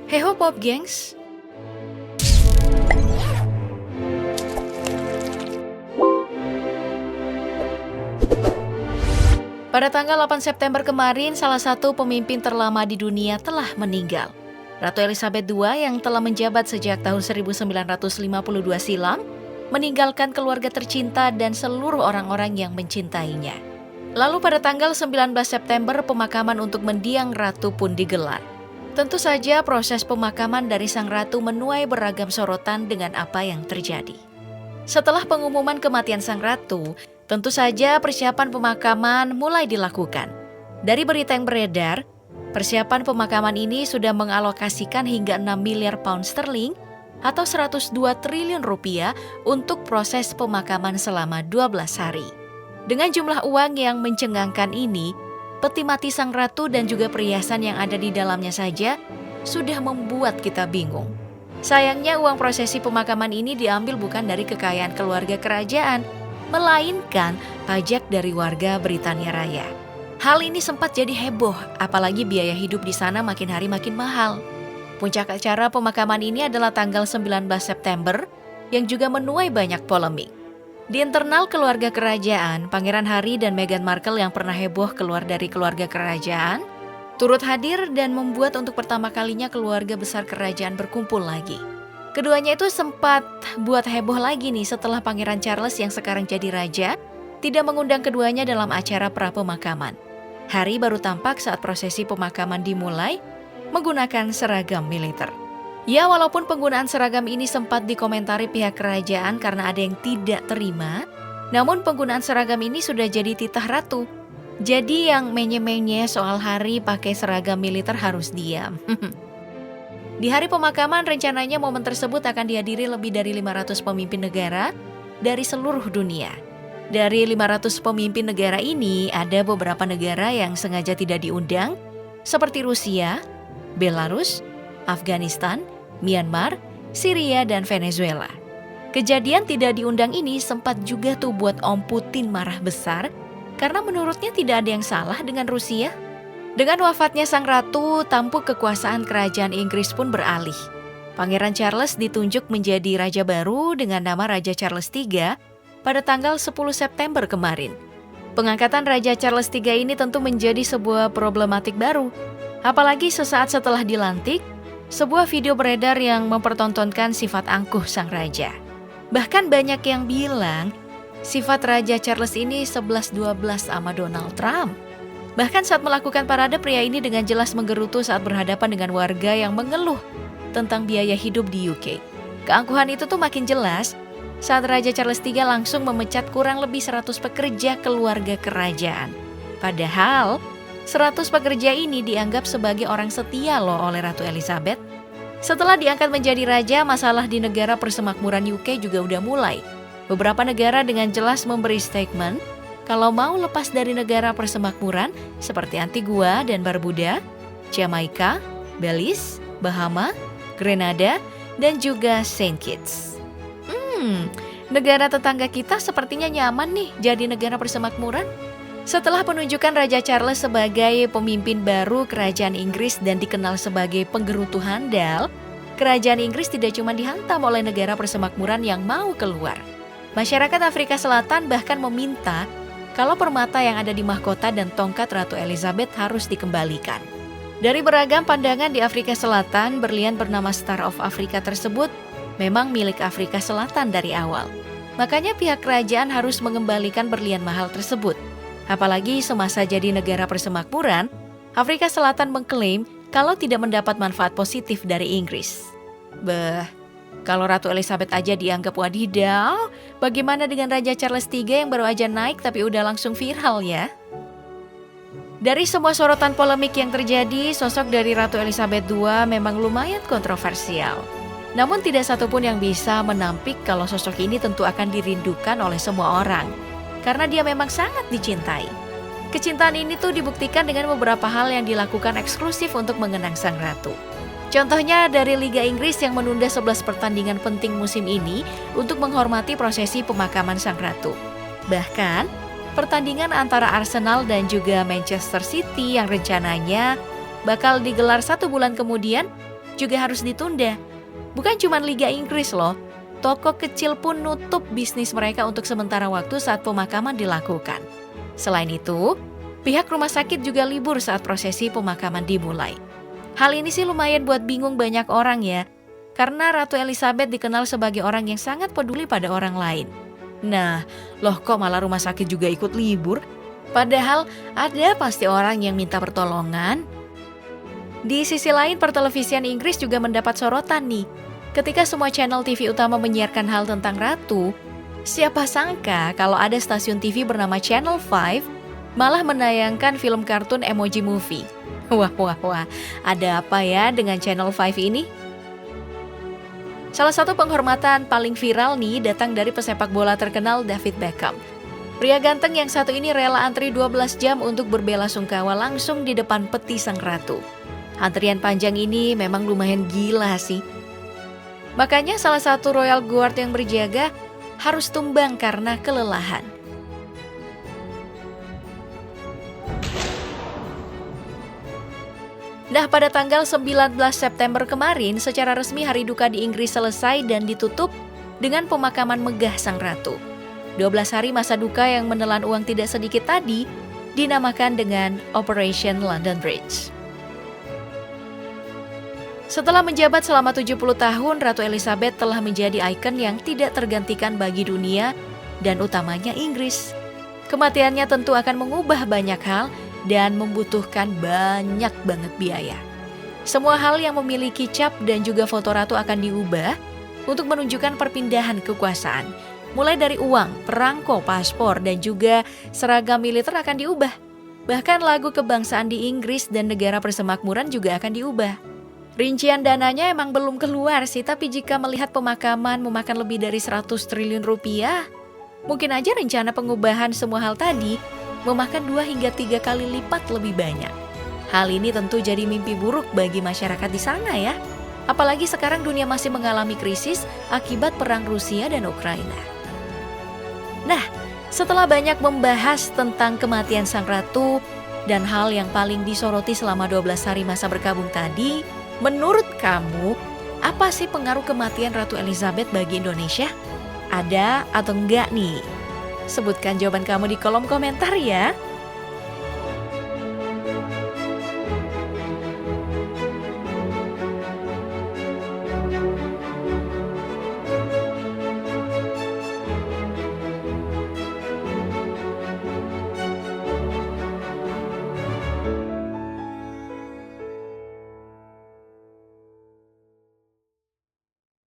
Heho Pop Gengs, pada tanggal 8 September kemarin, salah satu pemimpin terlama di dunia telah meninggal. Ratu Elizabeth II yang telah menjabat sejak tahun 1952 silam, meninggalkan keluarga tercinta dan seluruh orang-orang yang mencintainya. Lalu pada tanggal 19 September, pemakaman untuk mendiang ratu pun digelar. Tentu saja proses pemakaman dari sang ratu menuai beragam sorotan dengan apa yang terjadi. Setelah pengumuman kematian sang ratu, tentu saja persiapan pemakaman mulai dilakukan. Dari berita yang beredar, persiapan pemakaman ini sudah mengalokasikan hingga 6 miliar pound sterling atau 102 triliun rupiah untuk proses pemakaman selama 12 hari. Dengan jumlah uang yang mencengangkan ini, peti mati sang ratu dan juga perhiasan yang ada di dalamnya saja sudah membuat kita bingung. Sayangnya uang prosesi pemakaman ini diambil bukan dari kekayaan keluarga kerajaan, melainkan pajak dari warga Britania Raya. Hal ini sempat jadi heboh, apalagi biaya hidup di sana makin hari makin mahal. Puncak acara pemakaman ini adalah tanggal 19 September yang juga menuai banyak polemik. Di internal keluarga kerajaan, Pangeran Harry dan Meghan Markle yang pernah heboh keluar dari keluarga kerajaan, turut hadir dan membuat untuk pertama kalinya keluarga besar kerajaan berkumpul lagi. Keduanya itu sempat buat heboh lagi nih setelah Pangeran Charles yang sekarang jadi raja tidak mengundang keduanya dalam acara pra-pemakaman. Harry baru tampak saat prosesi pemakaman dimulai menggunakan seragam militer. Ya, walaupun penggunaan seragam ini sempat dikomentari pihak kerajaan karena ada yang tidak terima, namun penggunaan seragam ini sudah jadi titah ratu. Jadi yang menye-menye soal Harry pakai seragam militer harus diam. Di hari pemakaman rencananya momen tersebut akan dihadiri lebih dari 500 pemimpin negara dari seluruh dunia. Dari 500 pemimpin negara ini ada beberapa negara yang sengaja tidak diundang seperti Rusia, Belarus, Afghanistan, Myanmar, Syria, dan Venezuela. Kejadian tidak diundang ini sempat juga tuh buat Om Putin marah besar karena menurutnya tidak ada yang salah dengan Rusia. Dengan wafatnya sang ratu, tampuk kekuasaan kerajaan Inggris pun beralih. Pangeran Charles ditunjuk menjadi raja baru dengan nama Raja Charles III pada tanggal 10 September kemarin. Pengangkatan Raja Charles III ini tentu menjadi sebuah problematik baru. Apalagi sesaat setelah dilantik, sebuah video beredar yang mempertontonkan sifat angkuh sang raja. Bahkan banyak yang bilang sifat Raja Charles ini 11-12 sama Donald Trump. Bahkan saat melakukan parade, pria ini dengan jelas menggerutu saat berhadapan dengan warga yang mengeluh tentang biaya hidup di UK. Keangkuhan itu tuh makin jelas saat Raja Charles III langsung memecat kurang lebih 100 pekerja keluarga kerajaan. Padahal 100 pekerja ini dianggap sebagai orang setia loh oleh Ratu Elizabeth. Setelah diangkat menjadi raja, masalah di negara persemakmuran UK juga udah mulai. Beberapa negara dengan jelas memberi statement kalau mau lepas dari negara persemakmuran seperti Antigua dan Barbuda, Jamaika, Belize, Bahama, Grenada, dan juga Saint Kitts. Negara tetangga kita sepertinya nyaman nih jadi negara persemakmuran. Setelah penunjukan Raja Charles sebagai pemimpin baru kerajaan Inggris dan dikenal sebagai penggerutu handal, kerajaan Inggris tidak cuma dihantam oleh negara persemakmuran yang mau keluar. Masyarakat Afrika Selatan bahkan meminta kalau permata yang ada di mahkota dan tongkat Ratu Elizabeth harus dikembalikan. Dari beragam pandangan di Afrika Selatan, berlian bernama Star of Africa tersebut memang milik Afrika Selatan dari awal. Makanya pihak kerajaan harus mengembalikan berlian mahal tersebut. Apalagi semasa jadi negara persemakmuran, Afrika Selatan mengklaim kalau tidak mendapat manfaat positif dari Inggris. Kalau Ratu Elizabeth aja dianggap wadidaw, bagaimana dengan Raja Charles III yang baru aja naik tapi udah langsung viral ya? Dari semua sorotan polemik yang terjadi, sosok dari Ratu Elizabeth II memang lumayan kontroversial. Namun tidak satupun yang bisa menampik kalau sosok ini tentu akan dirindukan oleh semua orang. Karena dia memang sangat dicintai. Kecintaan ini tuh dibuktikan dengan beberapa hal yang dilakukan eksklusif untuk mengenang sang ratu. Contohnya dari Liga Inggris yang menunda 11 pertandingan penting musim ini untuk menghormati prosesi pemakaman sang ratu. Bahkan, pertandingan antara Arsenal dan juga Manchester City yang rencananya bakal digelar 1 bulan kemudian, juga harus ditunda. Bukan cuma Liga Inggris loh, toko kecil pun nutup bisnis mereka untuk sementara waktu saat pemakaman dilakukan. Selain itu, pihak rumah sakit juga libur saat prosesi pemakaman dimulai. Hal ini sih lumayan buat bingung banyak orang ya, karena Ratu Elizabeth dikenal sebagai orang yang sangat peduli pada orang lain. Nah, loh kok malah rumah sakit juga ikut libur? Padahal ada pasti orang yang minta pertolongan. Di sisi lain, pertelevisian Inggris juga mendapat sorotan nih. Ketika semua channel TV utama menyiarkan hal tentang Ratu, siapa sangka kalau ada stasiun TV bernama Channel 5 malah menayangkan film kartun Emoji Movie. Wah, ada apa ya dengan Channel 5 ini? Salah satu penghormatan paling viral nih datang dari pesepak bola terkenal David Beckham. Pria ganteng yang satu ini rela antri 12 jam untuk berbelasungkawa langsung di depan peti sang ratu. Antrian panjang ini memang lumayan gila sih. Makanya salah satu Royal Guard yang berjaga harus tumbang karena kelelahan. Nah, pada tanggal 19 September kemarin, secara resmi hari duka di Inggris selesai dan ditutup dengan pemakaman megah sang ratu. 12 hari masa duka yang menelan uang tidak sedikit tadi dinamakan dengan Operation London Bridge. Setelah menjabat selama 70 tahun, Ratu Elizabeth telah menjadi ikon yang tidak tergantikan bagi dunia dan utamanya Inggris. Kematiannya tentu akan mengubah banyak hal dan membutuhkan banyak banget biaya. Semua hal yang memiliki cap dan juga foto ratu akan diubah untuk menunjukkan perpindahan kekuasaan. Mulai dari uang, perangko, paspor, dan juga seragam militer akan diubah. Bahkan lagu kebangsaan di Inggris dan negara persemakmuran juga akan diubah. Rincian dananya emang belum keluar sih, tapi jika melihat pemakaman memakan lebih dari 100 triliun rupiah, mungkin aja rencana pengubahan semua hal tadi memakan 2 hingga 3 kali lipat lebih banyak. Hal ini tentu jadi mimpi buruk bagi masyarakat di sana ya. Apalagi sekarang dunia masih mengalami krisis akibat perang Rusia dan Ukraina. Nah, setelah banyak membahas tentang kematian sang ratu dan hal yang paling disoroti selama 12 hari masa berkabung tadi, menurut kamu, apa sih pengaruh kematian Ratu Elizabeth bagi Indonesia? Ada atau enggak nih? Sebutkan jawaban kamu di kolom komentar ya.